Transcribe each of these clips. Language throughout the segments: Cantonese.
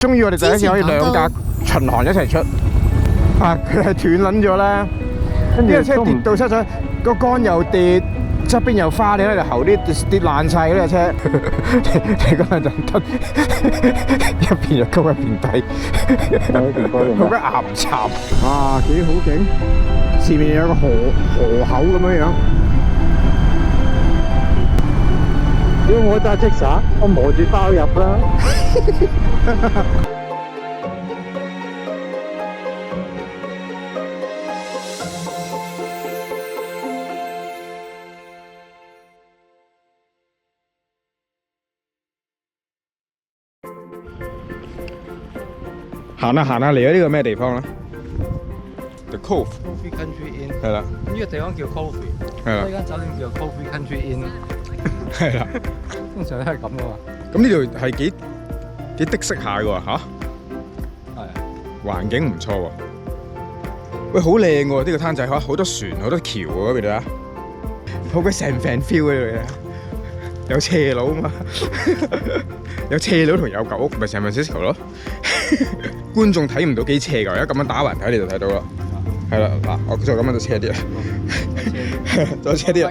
終於我哋第一次可以兩架巡航一齊出，啊！佢係斷撚咗啦，呢架車跌到出咗，個桿又跌，側邊又花，你睇條喉啲跌爛晒呢架車，你講係特登，一邊又高一邊低，好鬼岩巉，哇！幾好景，前面有個河口咁樣樣。屌我揸即耍，我磨住包入啦。行下行下嚟咗呢個咩地方咧 ？The Cove Coffee Country Inn 係啦，呢個地方叫 Coffee， 係啦，呢間酒店叫 Coffee Country Inn， 係啦。通常都係咁噶嘛。咁呢度係幾的色下嘅喎嚇，係啊，環境唔錯喎。喂，好靚喎！呢個灘仔嚇，好多船，好多橋喎嗰邊啊，好鬼 San Fran feel 嘅呢度，有斜路啊嘛，有斜路同有舊屋，咪San Francisco咯。觀眾睇唔到幾斜㗎，而家咁樣打橫睇你就睇到啦。係啦，嗱，我再咁樣就斜啲啦，再斜啲啦。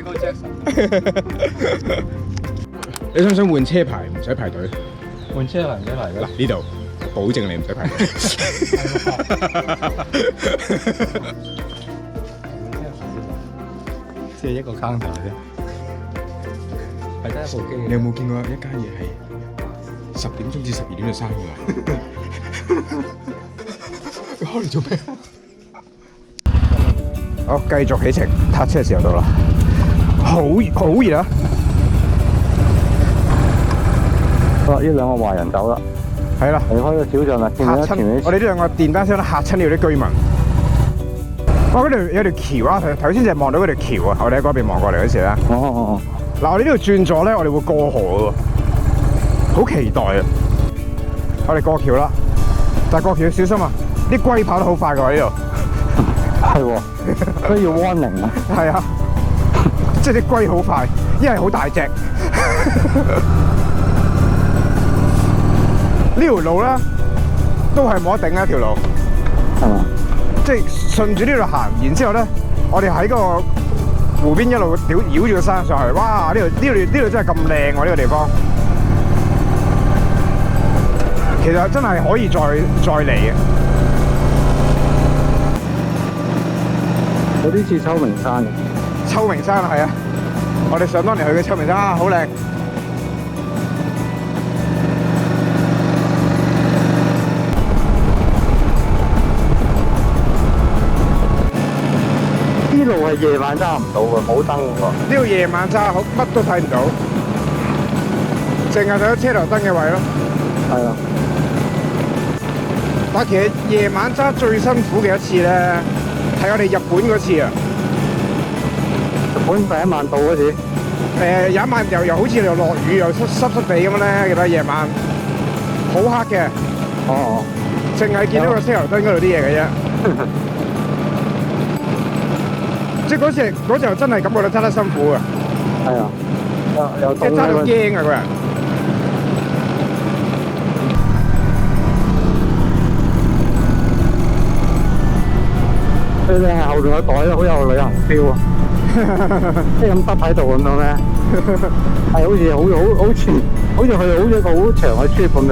你想唔想換車牌？唔使排隊。換車係唔使嚟㗎。嗱，呢度保證你唔使排隊。即係一個 counter 啫，係得一部機。你有冇見過一間嘢係10點鐘至12點就閂㗎？你開嚟做咩？好，繼續起程，撻車嘅時候到啦。好熱啊！好啦，呢兩個華人走啦，係啦，離開個小鎮啦，見唔見嚇親前面我哋呢兩個電單車都嚇親呢度啲居民。哇！嗰度有條橋啊，頭先就係望到嗰條橋啊，我哋喺嗰邊望過嚟嗰時咧。哦，嗱，我哋呢度轉咗咧，我哋會過河嘅喎，好期待啊！我哋過橋啦，但係過橋要小心啊！啲龜跑得好快嘅喎呢度。係喎，都要 warning 啊。係啊，即係啲龜好快，因為好大隻。呢條路咧都係冇得頂嘅一條路，係嘛？即係順住呢度行，然之後咧，我哋喺個湖邊一路繞住個山上去，哇！呢度真係咁靚喎，呢個地方。其實真係可以再嚟嘅。有啲似秋名山嘅。秋名山啊，係啊，我哋上當年去嘅秋名山啊，好靚。呢路係夜晚揸唔到嘅，冇燈嘅喎。呢度夜晚揸好，乜都睇唔到，淨係睇到車頭燈嘅位咯。係啊，但其實夜晚揸最辛苦嘅一次咧，係我哋日本嗰次啊。日本第一晚到嗰時，有一晚又好似又落雨又濕地咁樣咧，記得夜晚好黑嘅，哦，淨係見到個車頭燈嗰度啲嘢嘅啫。即係嗰時候真係感覺到揸得辛苦啊！係啊，有即係揸到驚啊個人。佢哋係後邊個袋好有旅行 feel 啊！即係咁耷喺度咁樣咧，係好似好似去好似一個好長嘅 trip 咁樣。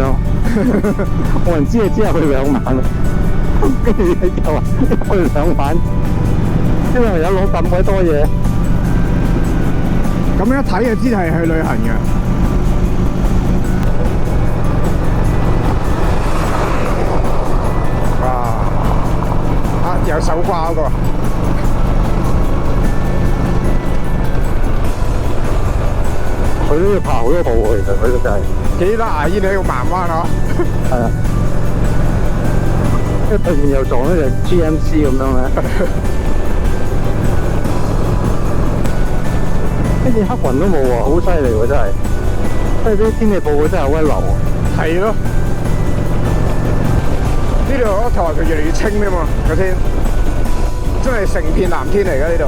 冇人知啊，之後去2晚，跟住又話去2晚，因為有攞咁鬼多嘢。咁樣一睇就知係去旅行嘅。哇！啊，有手瓜嗰個。佢都要爬好多步喎，其實佢就係幾多牙煙喺度慢彎啊！係啊，因為對面又撞咗隻 GMC 咁樣咧，一啲黑雲都冇喎，好犀利喎真係，即係啲天氣報告真係好鬼流喎。係咯，呢度我頭佢越嚟越清添嘛，個天真係成片藍天嚟㗎呢度。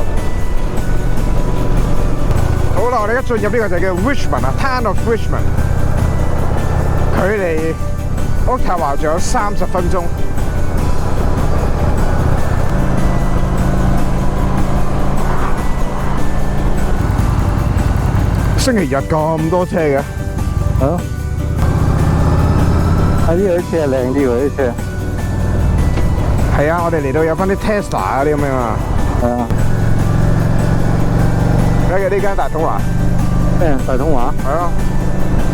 好啦，我哋一進入呢個就叫 Richmond 啊 ，Town of Richmond，距離渥太華仲有30分鐘。星期日咁多車嘅，係咯。喺呢度啲車係靚啲喎，啲車。係啊，我哋嚟到有翻啲 Tesla 嗰啲咁樣啊。係啊。而家呢間大統華。咩？大統華？係啊。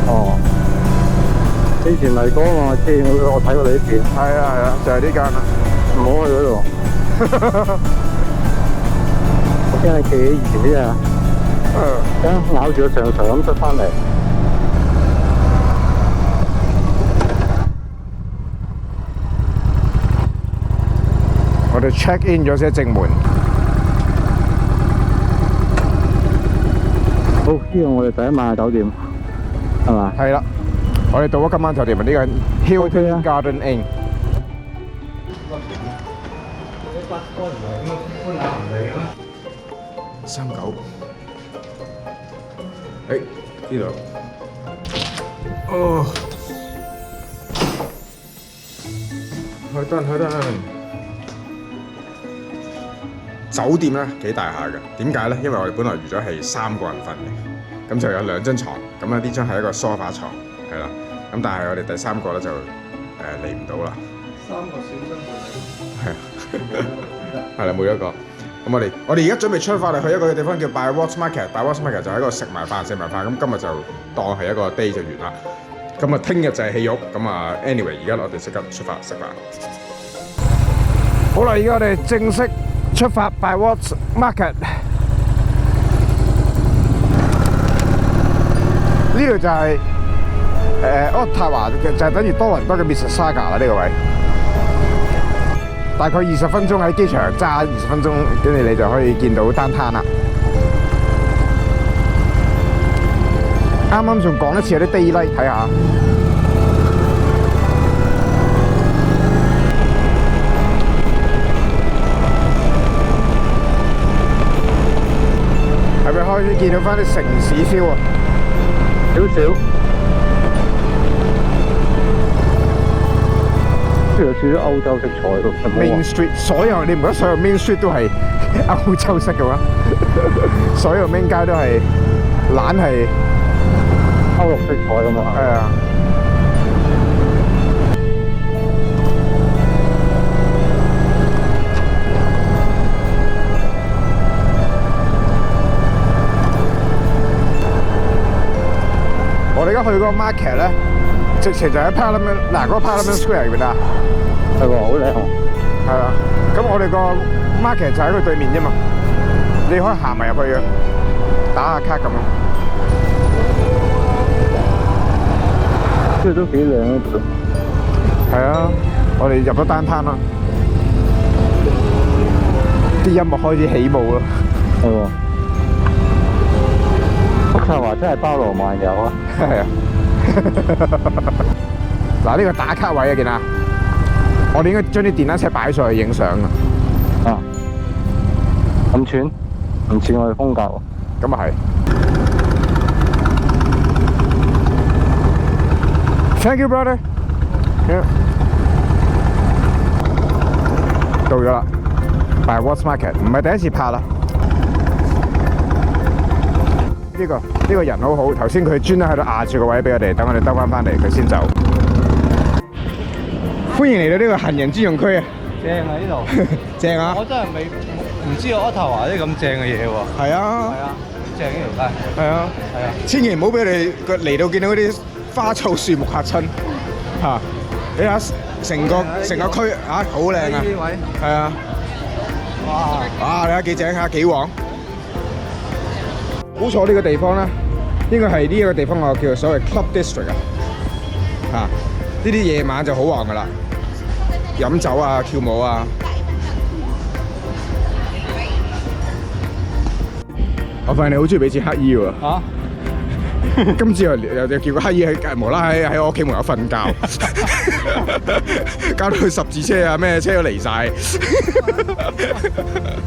哦。你以前嚟過啊嘛？我睇過你啲片。係啊，就係呢間啦。唔好去嗰度。我驚你企喺以前啲啊。咬住個上場咁出翻嚟。我哋 check in 咗先正門。好，呢個我哋第一晚嘅酒店，係嘛？係啦，我哋到咗今晚酒店啊，呢個 Hilton Garden Inn。39。誒，呢度。哦。開燈。酒店咧幾大下嘅，點解咧？因為我哋本來預咗係3個人瞓嘅，咁就有2張床，咁啊呢張係一個梳化床，係啦。咁但係我哋第3個咧就嚟唔到啦。3個小生活係啊，係啦，每一個。咁我哋而家準備出發嚟去一個地方叫 Bywatch Market。Bywatch Market 就係一個食埋飯。咁今日就當係一個 day 就完啦。咁啊，聽日就係戲肉。咁啊 ，anyway， 而家我哋即刻出發食飯。好啦，而家我哋正式出發 Bywatch Market。呢度就係渥太華嘅，就係等於多倫多嘅 Mississauga 啦，呢個位。大概20分鐘喺機場揸20分鐘，跟住你就可以見到downtown啦。啱啱仲講一次有啲 daylight， 睇下。係咪開始見到翻啲城市 feel 啊？少少。有少少歐洲色彩咯。Main Street 所有你唔覺得所有 Main Street 都係歐洲式嘅咩？所有 Main 街都係懶係歐陸色彩咁啊！係啊。我哋而家去嗰個 market 咧，直情就喺 Parliament 嗱，嗰個 Parliament Square 入邊啊。係喎，好靚喎。係啊，咁我哋個 market 就喺佢對面啫嘛，你可以行埋入去嘅，打下卡咁樣。呢度都幾靚啊！係啊，我哋入咗downtown啦，啲音樂開始起舞啦。係喎。渥太華真係包羅萬有啊！係啊。嗱，呢個打卡位啊，見啊！我哋應該將啲電單車擺上去影相啊！啊，咁串，唔似我哋風格喎。咁啊係。Thank you, brother. Yeah. 到咗啦 ，Bywatch Market 唔係第一次拍啦。呢個人好好，頭先佢專登喺度壓住個位俾我哋，等我哋兜翻嚟，佢先走。歡迎嚟到呢個行人專用區啊！正啊呢度，正啊！我真係唔知道渥太華啲咁正嘅嘢喎。係啊，係啊，正呢條街。係啊，係啊！千祈唔好俾你嚟到見到嗰啲花草樹木嚇親嚇。你睇下成個區嚇好靚啊！呢位係啊！哇！你睇幾正嚇，幾旺！好彩呢個地方咧，應該係呢一個地方我叫做所謂 Club District 啊！嚇，呢啲夜晚就好旺噶啦，飲酒啊、跳舞啊。我發現你好中意俾錢乞衣喎。嚇！今次又叫個乞衣喺無啦喺我屋企門口瞓覺，搞到佢十字車啊咩車都嚟晒。唔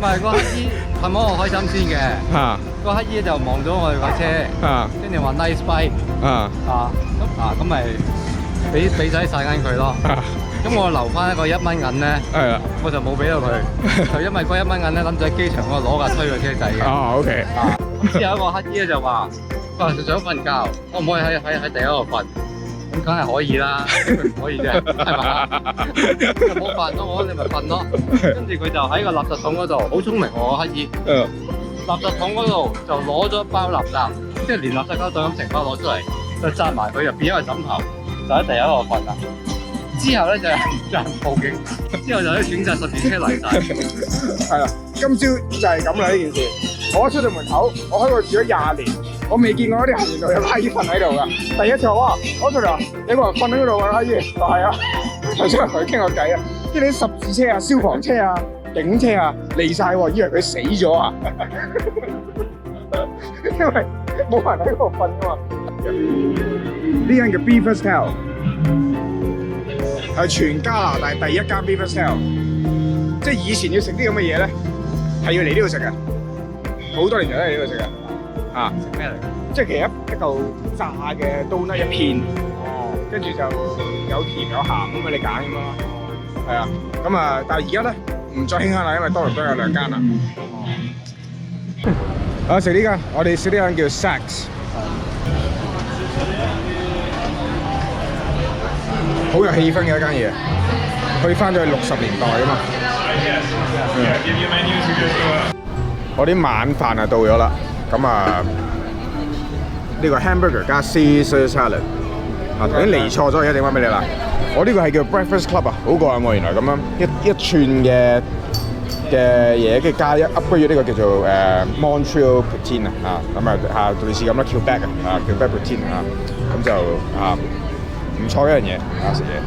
係個乞衣氹我開心先嘅。嚇！個乞衣就望到我哋架車，嚇！跟住話 nice bike。啊！咁咪俾仔晒緊佢咯。咁我留翻一個1蚊銀咧，係啦。我就冇俾到佢，就因為嗰1蚊銀咧諗住喺機場嗰度攞架推佢車仔嘅。哦，OK。咁之後一個乞兒咧就話：就想瞓覺，可唔可以喺第一度瞓？咁梗係可以啦，唔可以啫，係嘛？就冇瞓咯，我你咪瞓咯。跟住佢就喺個垃圾桶嗰度，好聰明喎個乞兒。垃圾桶嗰度就攞咗一包垃圾，即係連垃圾膠袋咁成包攞出嚟，就紮埋佢入邊一個枕頭，就喺第一度瞓啦。之後咧就有人報警，之後就啲警察10電車嚟晒。係啦，今朝就係咁啦呢件事。我一出到門口，我喺度住咗20年，我未見過嗰啲行人度有乞兒瞓喺度噶。第一次哇，我出嚟話有個人瞓喺嗰度啊，乞兒，話係啊，頭先同佢傾個偈啊，即係啲十字車啊、消防車啊、警車啊嚟晒喎，以為佢死咗啊，因為冇人喺嗰度瞓噶嘛。呢間叫 Beaver Tail， 係全加拿大第一間 Beaver Tail， 即係以前要食啲咁嘅嘢咧，係要嚟呢度食嘅。好多年前都係呢度食嘅。啊，食咩嚟？即係其實一嚿炸嘅donut一片，跟住就有甜有鹹咁俾你揀咁咯。係啊，咁啊，但係而家咧唔再興香啦，因為多倫多有2間啦。啊，食呢間，我哋食呢間叫 Saks， 好有氣氛嘅一間嘢，去翻咗去60年代啊嘛。我啲晚飯啊到咗啦，咁啊呢個 hamburger 加 Caesar salad， 啊頭先嚟錯咗，而家整翻俾你啦。我呢個係叫 Breakfast Club 啊，好過癮喎，原來咁樣一串嘅嘢，跟住加upgrade 咗呢個叫做Montreal Poutine 啊，咁啊類似咁啦，Quebec 啊，Quebec Poutine 啊，咁就唔錯一樣嘢啊食嘢。